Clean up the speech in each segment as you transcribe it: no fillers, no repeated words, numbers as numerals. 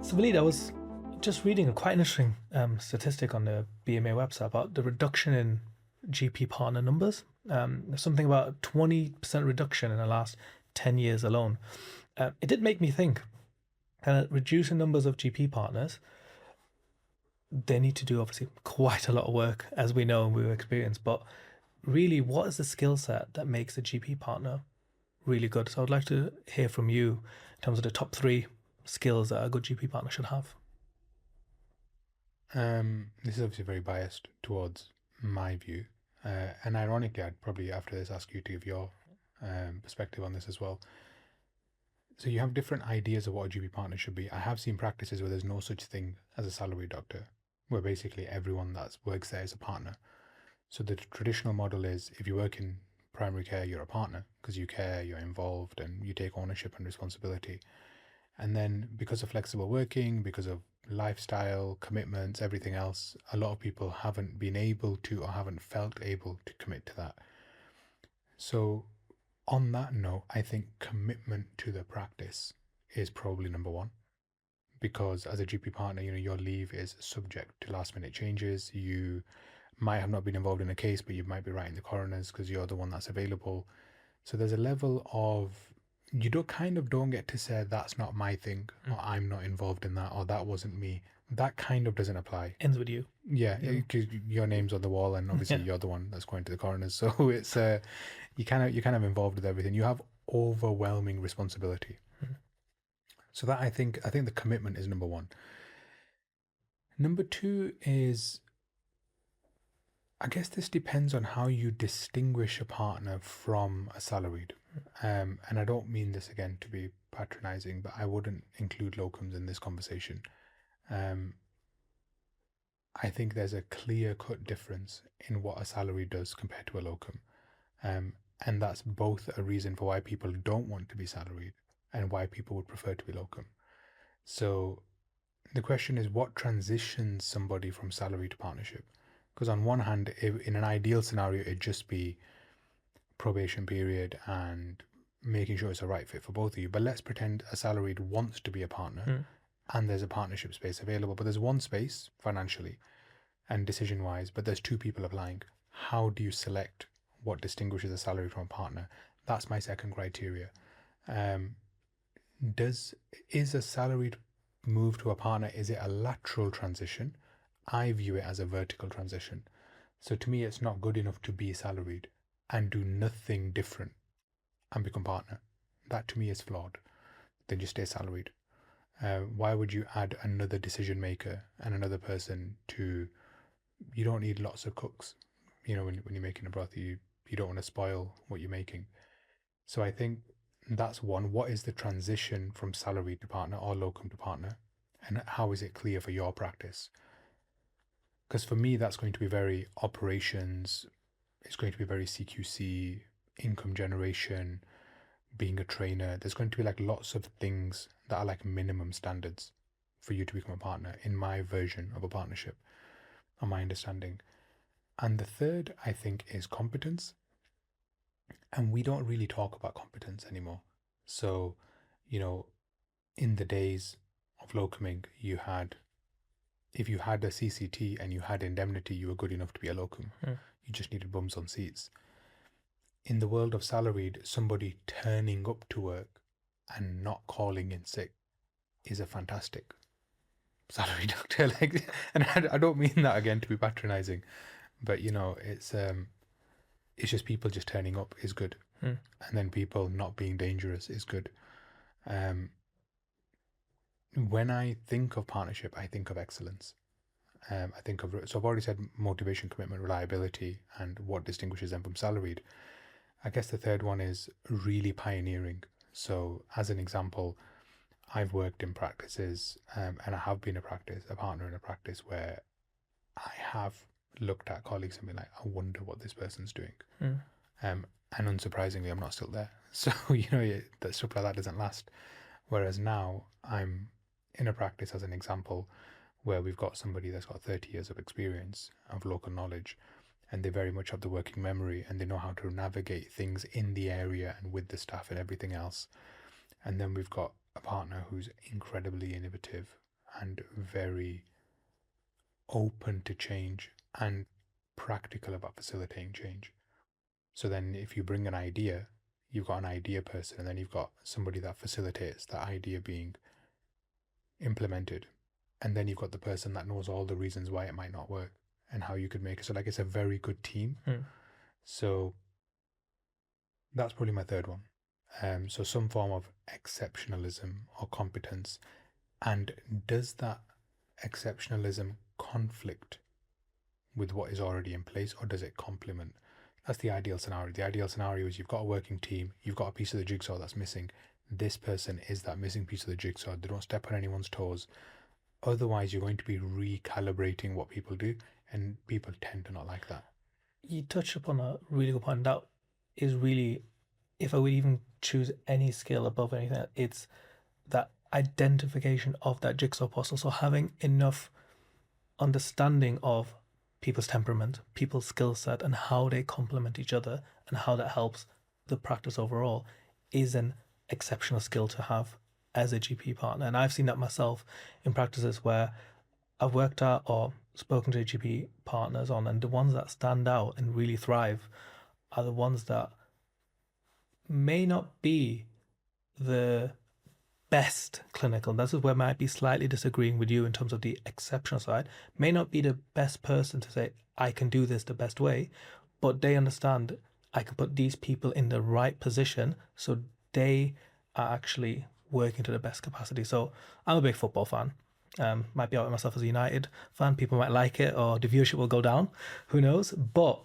So, Valid, I was just reading a quite interesting statistic on the BMA website about the reduction in GP partner numbers. There's something about a 20% reduction in the last 10 years alone. It did make me think, reducing numbers of GP partners, they need to do obviously quite a lot of work, as we know and we've experienced. But really, what is the skill set that makes a GP partner really good? So I'd like to hear from you in terms of the top three skills that a good GP partner should have. This is obviously very biased towards my view, and ironically, I'd probably after this ask you to give your perspective on this as well. So you have different ideas of what a GP partner should be. I have seen practices where there's no such thing as a salary doctor, where basically everyone that works there is a partner. So the traditional model is if you work in primary care, you're a partner because you care, you're involved, and you take ownership and responsibility. And then because of flexible working, because of lifestyle, commitments, everything else, a lot of people haven't been able to or haven't felt able to commit to that. So on that note, I think commitment to the practice is probably number one. Because as a GP partner, your leave is subject to last minute changes. You might have not been involved in a case, but you might be writing the coroners because you're the one that's available. So there's a level of you don't get to say that's not my thing, or I'm not involved in that, or that wasn't me. That kind of doesn't apply. Ends with you. Yeah, because your name's on the wall, and obviously you're the one that's going to the coroners. So it's you're kind of involved with everything. You have overwhelming responsibility. So that I think the commitment is number one. Number two is, I guess this depends on how you distinguish a partner from a salaried. And I don't mean this again to be patronizing, but I wouldn't include locums in this conversation. I think there's a clear-cut difference in what a salary does compared to a locum. And that's both a reason for why people don't want to be salaried and why people would prefer to be locum. So the question is, what transitions somebody from salary to partnership? Because on one hand, in an ideal scenario, it'd just be probation period and making sure it's a right fit for both of you. But let's pretend a salaried wants to be a partner and there's a partnership space available, but there's one space financially and decision-wise, but there's two people applying. How do you select what distinguishes a salary from a partner? That's my second criteria. Is a salaried move to a partner, is it a lateral transition? I view it as a vertical transition. So to me, it's not good enough to be salaried and do nothing different and become partner. That to me is flawed. Then just stay salaried. Why would you add another decision maker and another person to? You don't need lots of cooks. When you're making a broth, you don't want to spoil what you're making. So I think that's one. What is the transition from salaried to partner or locum to partner? And how is it clear for your practice? Because for me, that's going to be very operations, it's going to be very CQC, income generation, being a trainer. There's going to be like lots of things that are like minimum standards for you to become a partner in my version of a partnership, on my understanding. And the third, I think, is competence. And we don't really talk about competence anymore. So, in the days of locuming, if you had a CCT and you had indemnity, you were good enough to be a locum. You just needed bums on seats. In the world of salaried, somebody turning up to work and not calling in sick is a fantastic salary doctor. And I don't mean that again to be patronizing, but it's just people just turning up is good, and then people not being dangerous is good. When I think of partnership, I think of excellence. So I've already said motivation, commitment, reliability, and what distinguishes them from salaried. I guess the third one is really pioneering. So as an example, I've worked in practices and I have been a partner in a practice where I have looked at colleagues and been like, I wonder what this person's doing. And unsurprisingly, I'm not still there. So, that stuff like that doesn't last. Whereas now I'm in a practice, as an example, where we've got somebody that's got 30 years of experience of local knowledge, and they very much have the working memory and they know how to navigate things in the area and with the staff and everything else. And then we've got a partner who's incredibly innovative and very open to change and practical about facilitating change. So then if you bring an idea, you've got an idea person, and then you've got somebody that facilitates that idea being implemented. And then you've got the person that knows all the reasons why it might not work and how you could make it. So like it's a very good team. So that's probably my third one. So some form of exceptionalism or competence. And does that exceptionalism conflict with what is already in place, or does it complement? That's the ideal scenario. The ideal scenario is you've got a working team, you've got a piece of the jigsaw that's missing. This person is that missing piece of the jigsaw. They don't step on anyone's toes. Otherwise, you're going to be recalibrating what people do, and people tend to not like that. You touched upon a really good point. That is really, if I would even choose any skill above anything, it's that identification of that jigsaw puzzle. So having enough understanding of people's temperament, people's skill set, and how they complement each other, and how that helps the practice overall, is an exceptional skill to have as a GP partner. And I've seen that myself in practices where I've worked at or spoken to GP partners on, and the ones that stand out and really thrive are the ones that may not be the best clinical. This is where I might be slightly disagreeing with you in terms of the exceptional side. May not be the best person to say, I can do this the best way, but they understand I can put these people in the right position so they are actually working to the best capacity. So I'm a big football fan. Might be out myself as a United fan. People might like it, or the viewership will go down. Who knows? But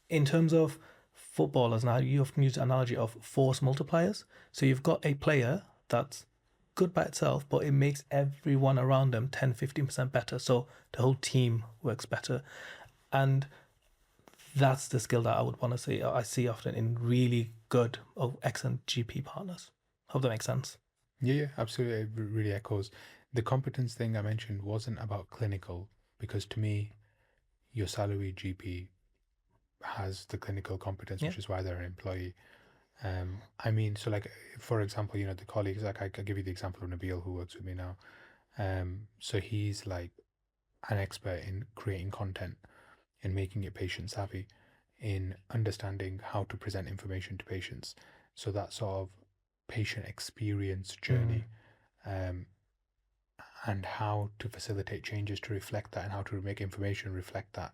in terms of footballers now, you often use the analogy of force multipliers. So you've got a player that's good by itself, but it makes everyone around them 10-15% better. So the whole team works better. And that's the skill that I would want to see. I see often in really good or excellent GP partners. Hope that makes sense. Yeah, absolutely. It really echoes. The competence thing I mentioned wasn't about clinical, because to me, your salaried GP has the clinical competence, which is why they're an employee. I mean, so like, for example, the colleagues, like I give you the example of Nabil, who works with me now. So he's like an expert in creating content, in making it patient savvy, in understanding how to present information to patients. So that sort of patient experience journey, and how to facilitate changes to reflect that, and how to make information reflect that,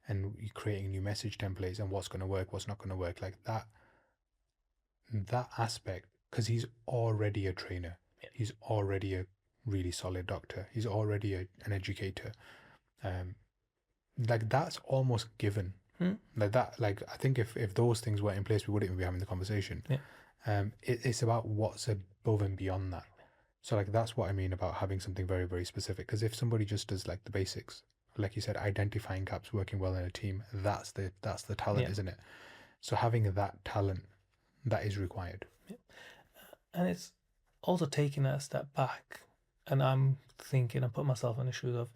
and creating new message templates, and what's going to work, what's not going to work, like that aspect, because he's already a trainer, he's already a really solid doctor, he's already an educator. Like that's almost given. Like that, like I think if those things were in place, we wouldn't even be having the conversation. It's about what's above and beyond that. So like that's what I mean about having something very, very specific. Because if somebody just does like the basics, like you said, identifying gaps, working well in a team, that's the talent, isn't it? So having that talent, that is required. And it's also taking a step back. And I'm thinking, I put myself in the shoes of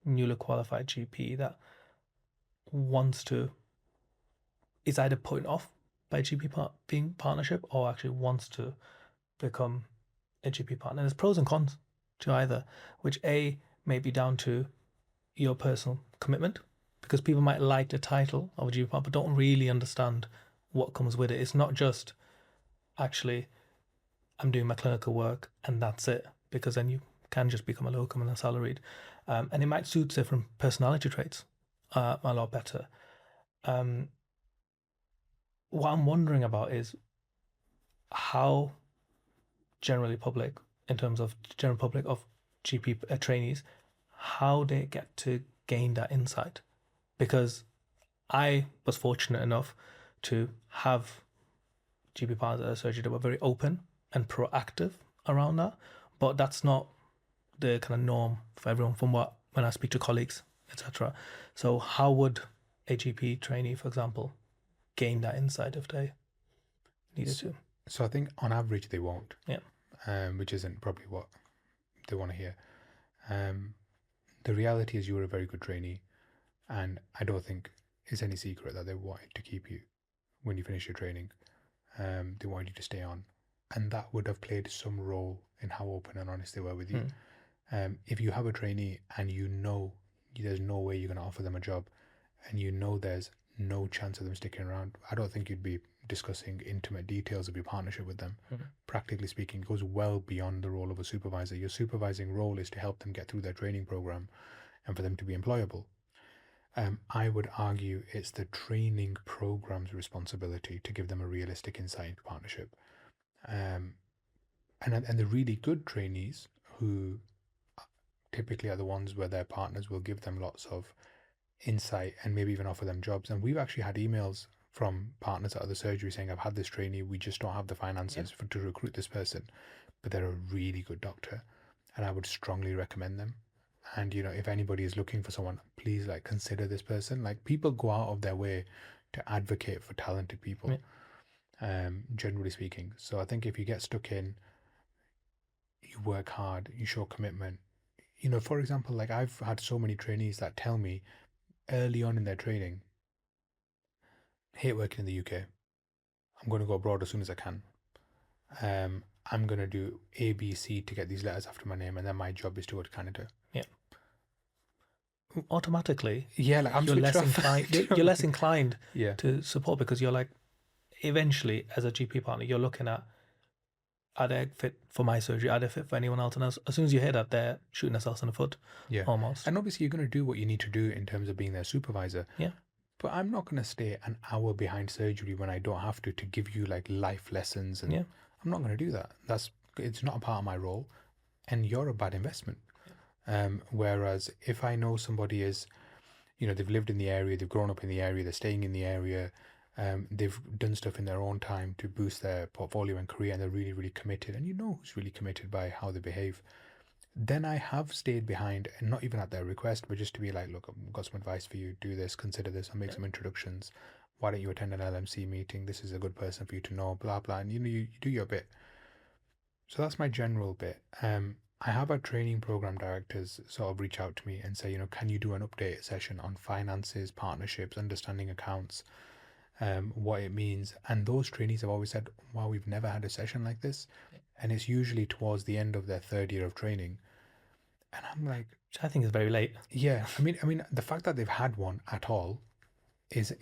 newly qualified GP that wants to, is either putting off by GP being partnership, or actually wants to become a GP partner. And there's pros and cons to either, which A may be down to your personal commitment, because people might like the title of a GP partner but don't really understand what comes with it. It's not just actually I'm doing my clinical work and that's it, because then you can just become a locum and a salaried, and it might suit different personality traits a lot better. What I'm wondering about is how general public of GP trainees, how they get to gain that insight. Because I was fortunate enough to have GP partners at a surgery that were very open and proactive around that, but that's not the kind of norm for everyone from when I speak to colleagues, etc. So how would a GP trainee, for example, gain that insight if they needed to? So I think on average they won't. Which isn't probably what they want to hear. The reality is you were a very good trainee, and I don't think it's any secret that they wanted to keep you when you finish your training. They wanted you to stay on, and that would have played some role in how open and honest they were with you. If you have a trainee and you know there's no way you're going to offer them a job, and you know there's no chance of them sticking around, I don't think you'd be discussing intimate details of your partnership with them. Practically speaking, it goes well beyond the role of a supervisor. Your supervising role is to help them get through their training program and for them to be employable. I would argue it's the training program's responsibility to give them a realistic insight into partnership. And the really good trainees, who typically are the ones where their partners will give them lots of insight and maybe even offer them jobs. And we've actually had emails from partners at other surgeries saying, I've had this trainee, we just don't have the finances to recruit this person, but they're a really good doctor and I would strongly recommend them. And if anybody is looking for someone, please consider this person. People go out of their way to advocate for talented people, generally speaking. So I think if you get stuck in, you work hard, you show commitment. For example, I've had so many trainees that tell me early on in their training, hate working in the UK. I'm going to go abroad as soon as I can. I'm going to do A, B, C to get these letters after my name, and then my job is to go to Canada. Yeah. Automatically, I'm you're less off. inclined. You're less inclined Yeah. to support, because you're eventually, as a GP partner, you're looking at, are they fit for my surgery? Are they fit for anyone else? And as soon as you hear that, they're shooting themselves in the foot. Yeah. Almost. And obviously, you're going to do what you need to do in terms of being their supervisor. Yeah. But I'm not going to stay an hour behind surgery when I don't have to give you life lessons. And I'm not going to do that. It's not a part of my role, and you're a bad investment. Whereas if I know somebody is, they've lived in the area, they've grown up in the area, they're staying in the area, they've done stuff in their own time to boost their portfolio and career, and they're really, really committed, and who's really committed by how they behave, then I have stayed behind, and not even at their request, but just to be look, I've got some advice for you, do this, consider this, I'll make some introductions, why don't you attend an LMC meeting, this is a good person for you to know, blah, blah, and you do your bit. So that's my general bit. I have had training program directors sort of reach out to me and say, can you do an update session on finances, partnerships, understanding accounts, what it means? And those trainees have always said, wow, we've never had a session like this. And it's usually towards the end of their third year of training. And I'm like, which I think is very late. Yeah. I mean, the fact that they've had one at all is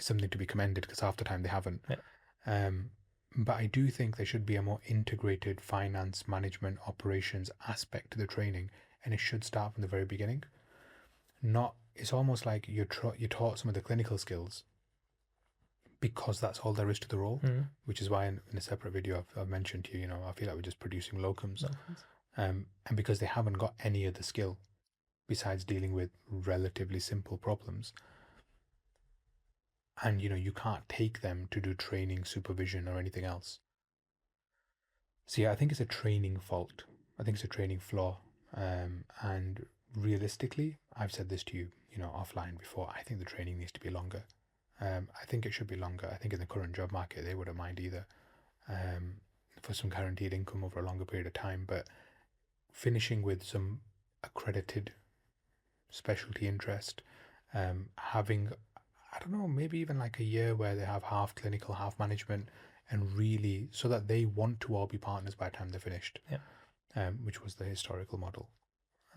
something to be commended, because half the time they haven't. Yeah. But I do think there should be a more integrated finance, management, operations aspect to the training, and it should start from the very beginning. It's almost like you're taught some of the clinical skills because that's all there is to the role, which is why in a separate video I've mentioned to you, I feel like we're just producing locums. And because they haven't got any other skill besides dealing with relatively simple problems. And, you can't take them to do training, supervision, or anything else. So, yeah, I think it's a training fault. I think it's a training flaw. And realistically, I've said this to you, offline before, I think the training needs to be longer. I think it should be longer. I think in the current job market, they wouldn't mind either, for some guaranteed income over a longer period of time. But finishing with some accredited specialty interest, having, I don't know, maybe even a year where they have half clinical, half management, and really so that they want to all be partners by the time they're finished, which was the historical model.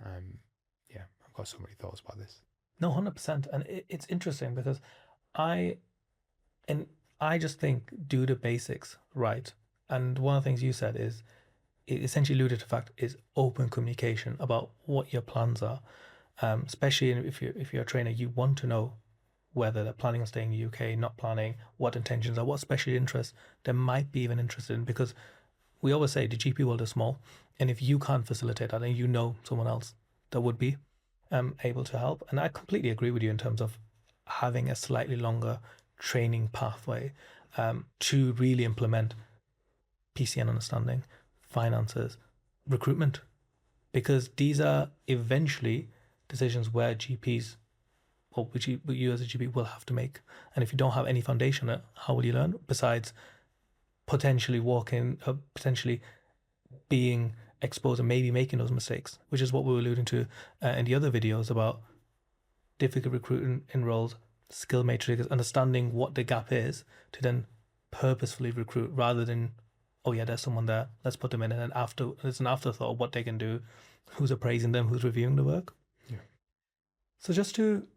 I've got so many thoughts about this. No, 100%. And it's interesting because I just think do the basics right. And one of the things you said is, it essentially alluded to the fact is open communication about what your plans are. Especially if you're a trainer, you want to know whether they're planning on staying in the UK, not planning, what intentions are, what special interests they might be even interested in. Because we always say the GP world is small, and if you can't facilitate that, then someone else that would be able to help. And I completely agree with you in terms of having a slightly longer training pathway to really implement PCN understanding, finances, recruitment, because these are eventually decisions where GPs, or which you as a GP will have to make. And if you don't have any foundation, how will you learn? Besides potentially potentially being exposed and maybe making those mistakes, which is what we were alluding to in the other videos about difficult recruiting in roles, skill matrix, understanding what the gap is to then purposefully recruit rather than, oh yeah, there's someone there, let's put them in, and then it's an afterthought of what they can do who's appraising them, who's reviewing the work. Yeah. So just to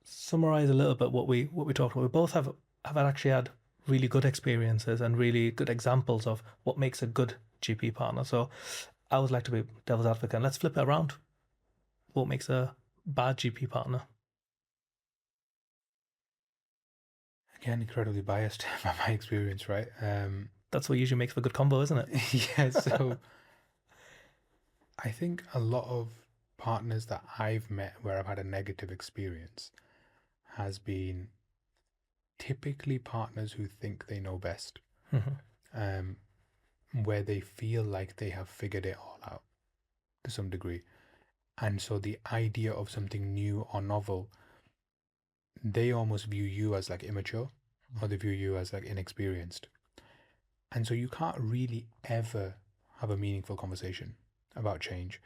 summarize a little bit what we talked about, we both have actually had really good experiences and really good examples of what makes a good GP partner. So I would like to be devil's advocate, and let's flip it around. What makes a bad GP partner? Again, incredibly biased by my experience, right? That's what usually makes for good combo, isn't it? Yeah, so I think a lot of partners that I've met where I've had a negative experience has been typically partners who think they know best, Mm-hmm. where they feel like they have figured it all out to some degree. And so the idea of something new or novel, they almost view you as like immature, or they view you as like inexperienced. And so you can't really ever have a meaningful conversation about change.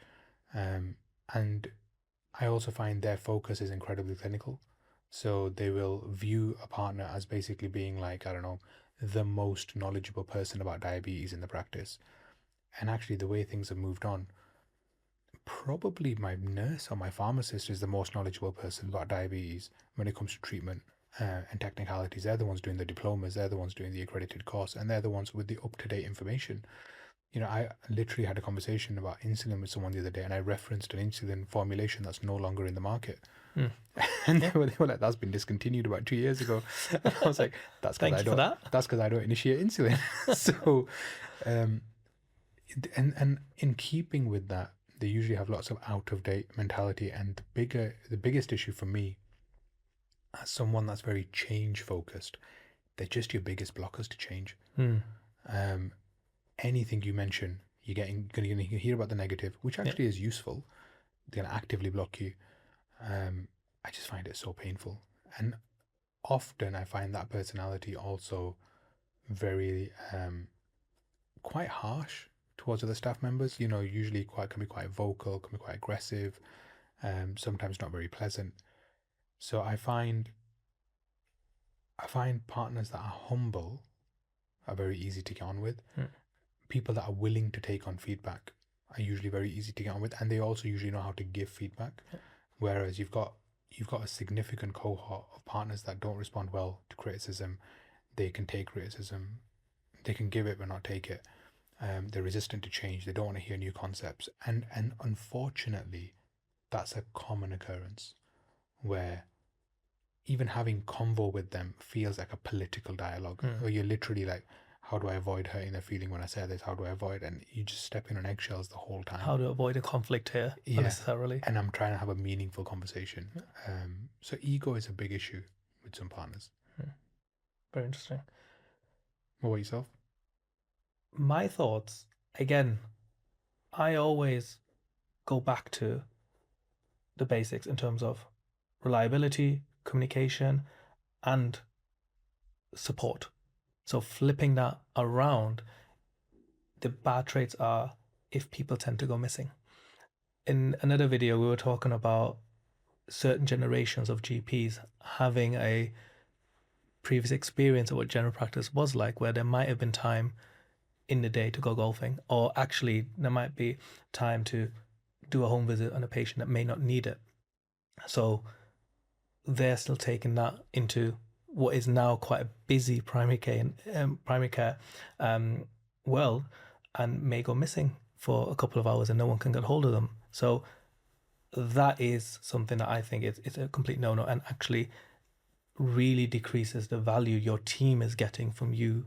And I also find their focus is incredibly clinical. So they will view a partner as basically being like, I don't know, the most knowledgeable person about diabetes in the practice. And actually, the way things have moved on, probably my nurse or my pharmacist is the most knowledgeable person about diabetes when it comes to treatment and technicalities. They're the ones doing the diplomas, they're the ones doing the accredited course, and they're the ones with the up-to-date information. You know, I literally had a conversation about insulin with someone the other day, and I referenced an insulin formulation that's no longer in the market. Mm. And they were like, "That's been discontinued about 2 years ago." And I was like, "That's because Thank you for that. That's because I don't initiate insulin." So, and in keeping with that, they usually have lots of out of date mentality. And the biggest issue for me, as someone that's very change focused, they're just your biggest blockers to change. Anything you mention, you're going to hear about the negative, which actually is useful. They're going to actively block you. I just find it so painful. And often I find that personality also very quite harsh towards other staff members. You know, usually can be quite vocal, can be quite aggressive, sometimes not very pleasant. So I find partners that are humble are very easy to get on with. People that are willing to take on feedback are usually very easy to get on with, and they also usually know how to give feedback. Whereas you've got a significant cohort of partners that don't respond well to criticism. They can take criticism, they can give it but not take it. They're resistant to change. They don't want to hear new concepts, and unfortunately, that's a common occurrence where even having convo with them feels like a political dialogue, where you're literally like, how do I avoid hurting their feeling when I say this? How do I avoid? And you just step in on eggshells the whole time. How to avoid a conflict here unnecessarily. And I'm trying to have a meaningful conversation. So ego is a big issue with some partners. Very interesting. What about yourself? My thoughts, again, I always go back to the basics in terms of reliability, communication, and support. So flipping that around, the bad traits are if people tend to go missing. In another video, we were talking about certain generations of GPs having a previous experience of what general practice was like, where there might have been time in the day to go golfing, or actually there might be time to do a home visit on a patient that may not need it. So they're still taking that into what is now quite a busy primary care world, and may go missing for a couple of hours and no one can get hold of them. So that is something that I think it's a complete no-no, and actually really decreases the value your team is getting from you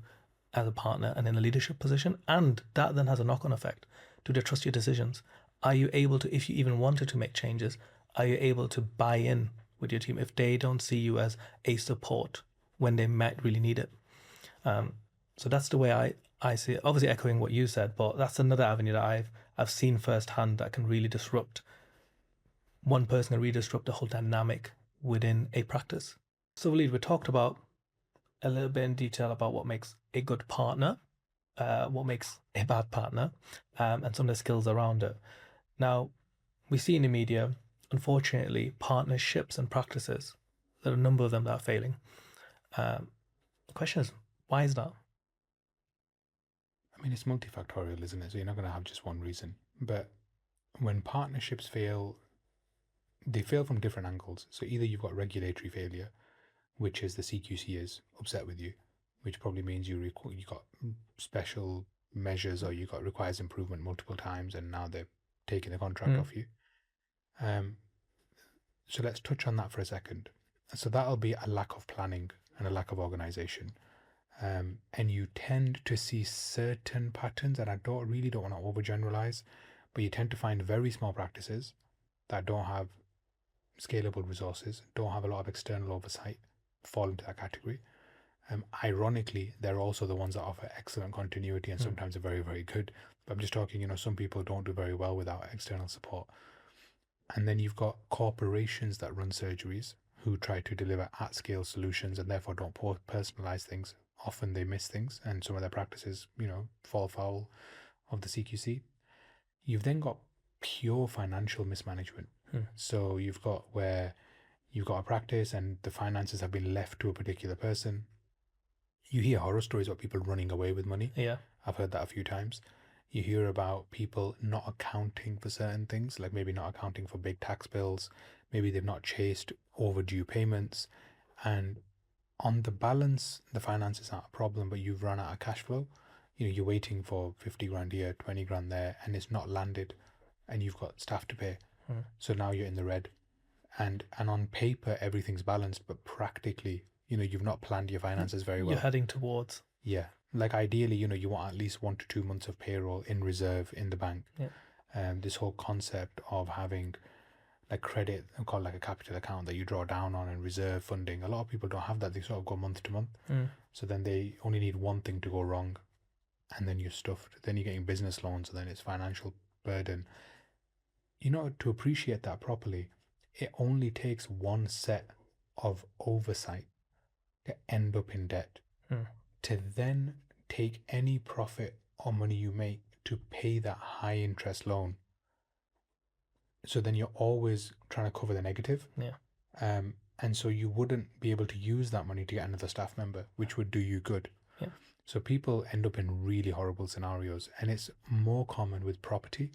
as a partner and in a leadership position. And that then has a knock-on effect. Do they trust your decisions? Are you able to, if you even wanted to make changes, are you able to buy in with your team if they don't see you as a support when they might really need it? So that's the way I see it. Obviously echoing what you said, but that's another avenue that I've seen firsthand that can really disrupt one person, can really disrupt the whole dynamic within a practice. So Walid, we talked about a little bit in detail about what makes a good partner, what makes a bad partner, and some of the skills around it. Now, we see in the media, unfortunately, partnerships and practices. There are a number of them that are failing. The question is, why is that? I mean, it's multifactorial, isn't it? So you're not going to have just one reason. But when partnerships fail, they fail from different angles. So either you've got regulatory failure, which is the CQC is upset with you, which probably means you got special measures or you got requires improvement multiple times, and now they're taking the contract off you. So let's touch on that for a second. So that'll be a lack of planning and a lack of organization. And you tend to see certain patterns, and I really don't want to overgeneralize, but you tend to find very small practices that don't have scalable resources, don't have a lot of external oversight, fall into that category. Ironically, they're also the ones that offer excellent continuity and sometimes are very, very good. But I'm just talking, some people don't do very well without external support. And then you've got corporations that run surgeries who try to deliver at-scale solutions and therefore don't personalize things. Often they miss things, and some of their practices, fall foul of the CQC. You've then got pure financial mismanagement. So you've got where you've got a practice and the finances have been left to a particular person. You hear horror stories about people running away with money. Yeah. I've heard that a few times. You hear about people not accounting for certain things, like maybe not accounting for big tax bills. Maybe they've not chased overdue payments. And on the balance, the finances aren't a problem, but you've run out of cash flow. You're waiting for 50 grand here, 20 grand there, and it's not landed, and you've got staff to pay. So now you're in the red. And on paper, everything's balanced, but practically, you've not planned your finances very well. You're heading towards. Yeah. Like ideally, you want at least 1 to 2 months of payroll in reserve in the bank. Yeah. This whole concept of having like credit, called like a capital account that you draw down on and reserve funding. A lot of people don't have that. They sort of go month to month. So then they only need one thing to go wrong, and then you're stuffed. Then you're getting business loans, and then it's financial burden. To appreciate that properly, it only takes one set of oversight to end up in debt, to then take any profit or money you make to pay that high interest loan. So then you're always trying to cover the negative. Yeah. And so you wouldn't be able to use that money to get another staff member, which would do you good. Yeah. So people end up in really horrible scenarios, and it's more common with property.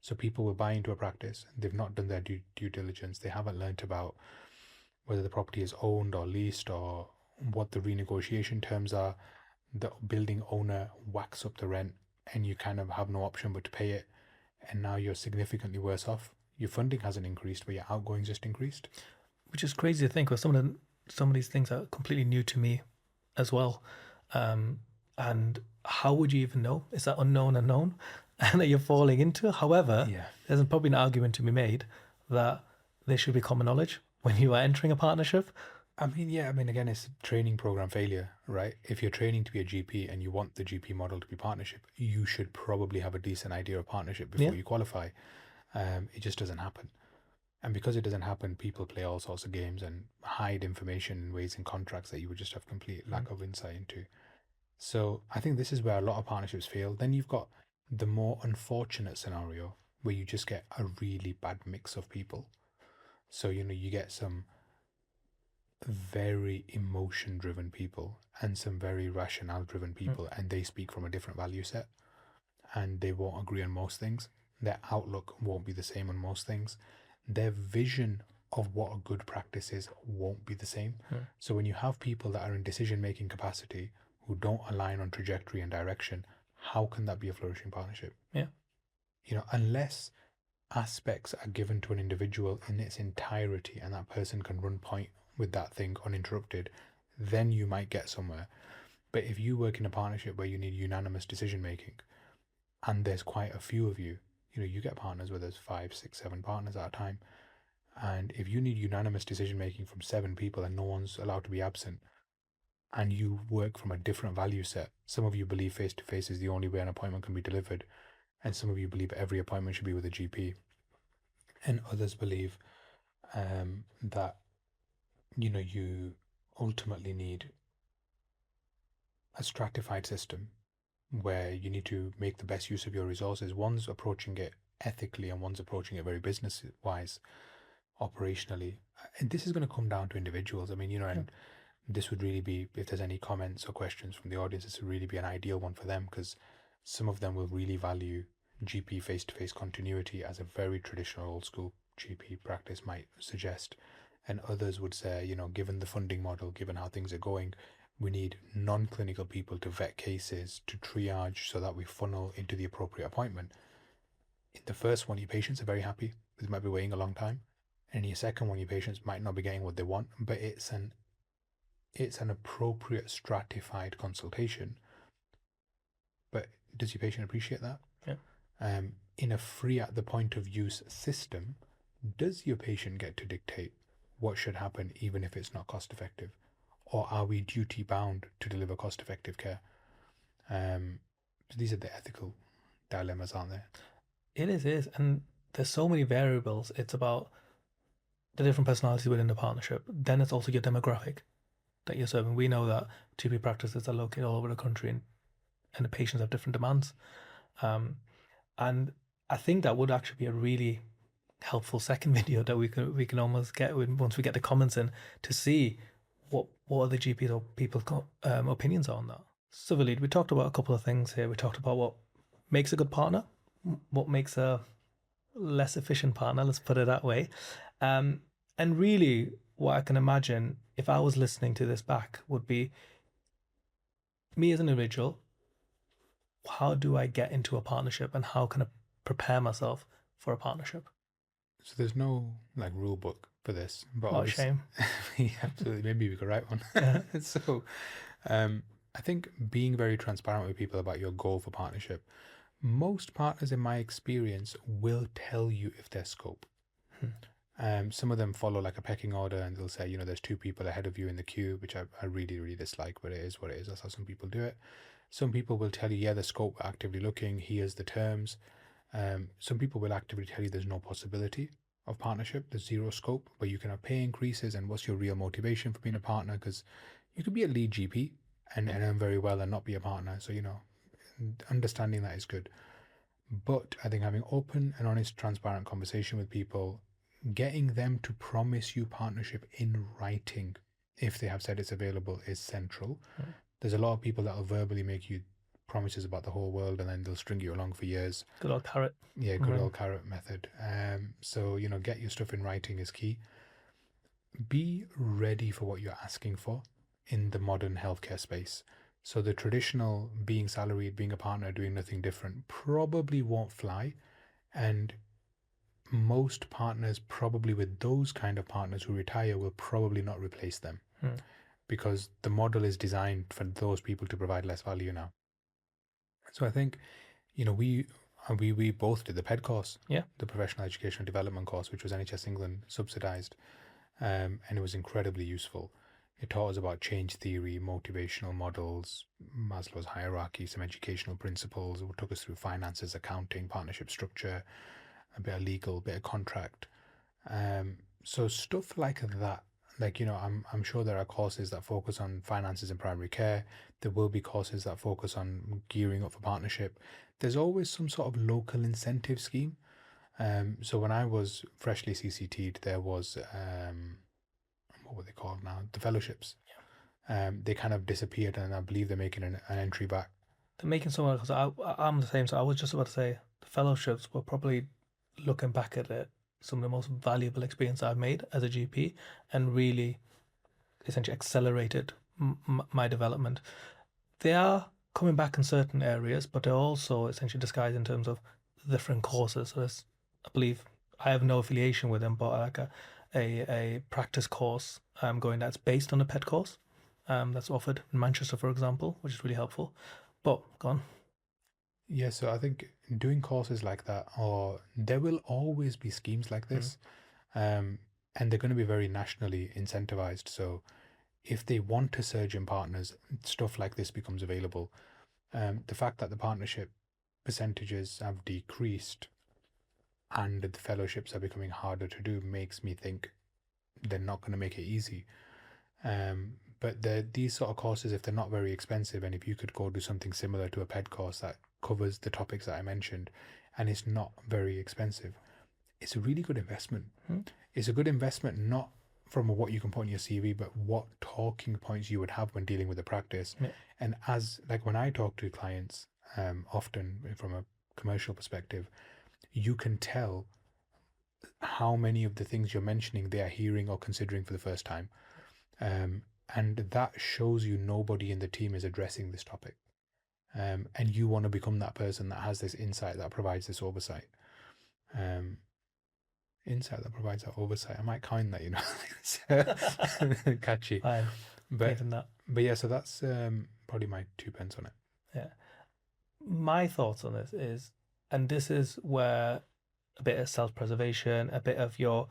So people will buy into a practice, they've not done their due diligence, they haven't learnt about whether the property is owned or leased or what the renegotiation terms are. The building owner whacks up the rent, and you kind of have no option but to pay it, and now you're significantly worse off. Your funding hasn't increased, but your outgoings just increased. Which is crazy to think, because some of these things are completely new to me as well. And how would you even know? It's that unknown and that you're falling into. However, there's probably an argument to be made that there should be common knowledge when you are entering a partnership. Again, it's training program failure, right? If you're training to be a GP and you want the GP model to be partnership, you should probably have a decent idea of partnership before you qualify. It just doesn't happen. And because it doesn't happen, people play all sorts of games and hide information in ways in contracts that you would just have complete lack of insight into. So I think this is where a lot of partnerships fail. Then you've got the more unfortunate scenario where you just get a really bad mix of people. So, you get some very emotion-driven people and some very rationale-driven people, and they speak from a different value set, and they won't agree on most things. Their outlook won't be the same on most things. Their vision of what a good practice is won't be the same. So when you have people that are in decision-making capacity who don't align on trajectory and direction, how can that be a flourishing partnership? Yeah. Unless aspects are given to an individual in its entirety and that person can run point with that thing uninterrupted, then you might get somewhere. But if you work in a partnership where you need unanimous decision making, and there's quite a few of you, you get partners where there's 5, 6, 7 partners at a time, and if you need unanimous decision making from 7 people and no one's allowed to be absent, and you work from a different value set, some of you believe face to face is the only way an appointment can be delivered, and some of you believe every appointment should be with a GP, and others believe that you ultimately need a stratified system where you need to make the best use of your resources. One's approaching it ethically and one's approaching it very business wise, operationally. And this is going to come down to individuals. And this would really be, if there's any comments or questions from the audience, this would really be an ideal one for them, because some of them will really value GP face-to-face continuity, as a very traditional old school GP practice might suggest. And others would say, given the funding model, given how things are going, we need non-clinical people to vet cases, to triage, so that we funnel into the appropriate appointment. In the first one, your patients are very happy, because they might be waiting a long time. And in your second one, your patients might not be getting what they want, but it's an appropriate stratified consultation. But does your patient appreciate that? Yeah. In a free at the point of use system, does your patient get to dictate what should happen, even if it's not cost effective? Or are we duty bound to deliver cost effective care? So these are the ethical dilemmas, aren't there? It is. And there's so many variables. It's about the different personalities within the partnership. Then it's also your demographic that you're serving. We know that GP practices are located all over the country, and the patients have different demands. And I think that would actually be a really helpful second video that we can almost get once we get the comments in, to see what are the GPs or people's opinions on that. So Valid, we talked about a couple of things here. We talked about what makes a good partner, what makes a less efficient partner, let's put it that way. And really what I can imagine if I was listening to this back would be me as an individual. How do I get into a partnership, and how can I prepare myself for a partnership? So there's no rule book for this, but What a shame. Yeah, absolutely. Maybe we could write one. Yeah. So I think being very transparent with people about your goal for partnership. Most partners, in my experience, will tell you if there's scope. Some of them follow like a pecking order, and they'll say, there's 2 people ahead of you in the queue, which I really, really dislike, but it is what it is. That's how some people do it. Some people will tell you, yeah, the scope, we're actively looking, here's the terms. Some people will actively tell you there's no possibility of partnership, there's zero scope, but you can have pay increases, and what's your real motivation for being a partner? Because you could be a lead GP and earn very well and not be a partner. So, understanding that is good. But I think having open and honest, transparent conversation with people, getting them to promise you partnership in writing if they have said it's available, is central. There's a lot of people that will verbally make you promises about the whole world, and then they'll string you along for years. Good old carrot. Yeah, good old carrot method. So, get your stuff in writing is key. Be ready for what you're asking for in the modern healthcare space. So the traditional being salaried, being a partner, doing nothing different probably won't fly. And most partners, probably with those kind of partners who retire, will probably not replace them, because the model is designed for those people to provide less value now. So I think, we both did the PED course, the Professional Educational Development course, which was NHS England subsidised, and it was incredibly useful. It taught us about change theory, motivational models, Maslow's hierarchy, some educational principles. It took us through finances, accounting, partnership structure, a bit of legal, a bit of contract. So stuff like that. I'm sure there are courses that focus on finances in primary care. There will be courses that focus on gearing up for partnership. There's always some sort of local incentive scheme. So when I was freshly CCT'd, there was what were they called now? The fellowships. They kind of disappeared, and I believe they're making an entry back. They're making someone, because I'm the same. So I was just about to say the fellowships were probably, looking back at it, some of the most valuable experience I've made as a GP, and really essentially accelerated my development. They are coming back in certain areas, but they're also essentially disguised in terms of different courses. So there's, I believe, I have no affiliation with them, but like a practice course going that's based on a PED course that's offered in Manchester, for example, which is really helpful. But go on. Yeah, so I think doing courses like that, or there will always be schemes like this, and they're going to be very nationally incentivized. So if they want to surge in partners, stuff like this becomes available. The fact that the partnership percentages have decreased and the fellowships are becoming harder to do makes me think they're not going to make it easy. But these sort of courses, if they're not very expensive, and if you could go do something similar to a PED course that covers the topics that I mentioned, and it's not very expensive, it's a really good investment. It's a good investment, not from what you can put on your CV, but what talking points you would have when dealing with the practice. And as when I talk to clients, often from a commercial perspective, you can tell how many of the things you're mentioning they are hearing or considering for the first time. And that shows you nobody in the team is addressing this topic. And you want to become that person that has this insight that provides this oversight. Insight that provides that oversight. I might coin that, it's catchy. Fine. But Even that. yeah, so that's probably my 2 pence on it. Yeah. My thoughts on this is, and this is where a bit of self-preservation, a bit of your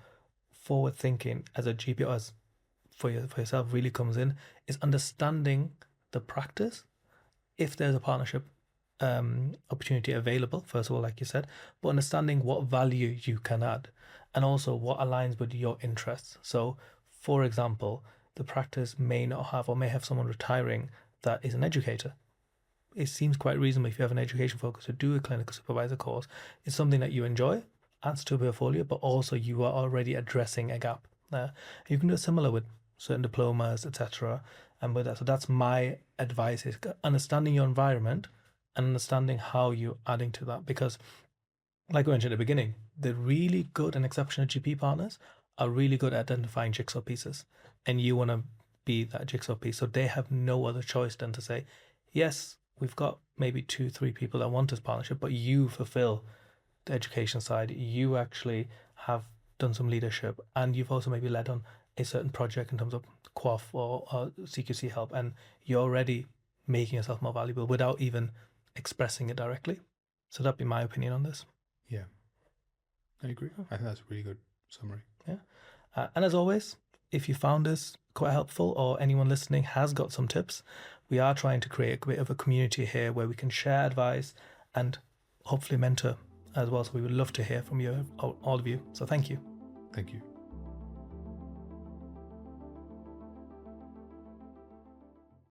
forward thinking as a GP, or as for yourself really comes in, is understanding the practice. If there's a partnership opportunity available, first of all, like you said, but understanding what value you can add and also what aligns with your interests. So, for example, the practice may not have or may have someone retiring that is an educator. It seems quite reasonable if you have an education focus to do a clinical supervisor course. It's something that you enjoy, adds to a portfolio, but also you are already addressing a gap there. You can do it similar with certain diplomas, etc. And with that, so that's my advice: is understanding your environment and understanding how you're adding to that. Because, like I mentioned at the beginning, the really good and exceptional GP partners are really good at identifying jigsaw pieces, and you want to be that jigsaw piece. So they have no other choice than to say, yes, we've got maybe 2-3 people that want this partnership, but you fulfill the education side. You actually have done some leadership, and you've also maybe led on a certain project in terms of QOF or CQC help, and you're already making yourself more valuable without even expressing it directly. So that'd be my opinion on this. Yeah, I agree. I think that's a really good summary. Yeah. And as always, if you found this quite helpful or anyone listening has got some tips, we are trying to create a bit of a community here where we can share advice and hopefully mentor as well. So we would love to hear from you, all of you. So thank you. Thank you.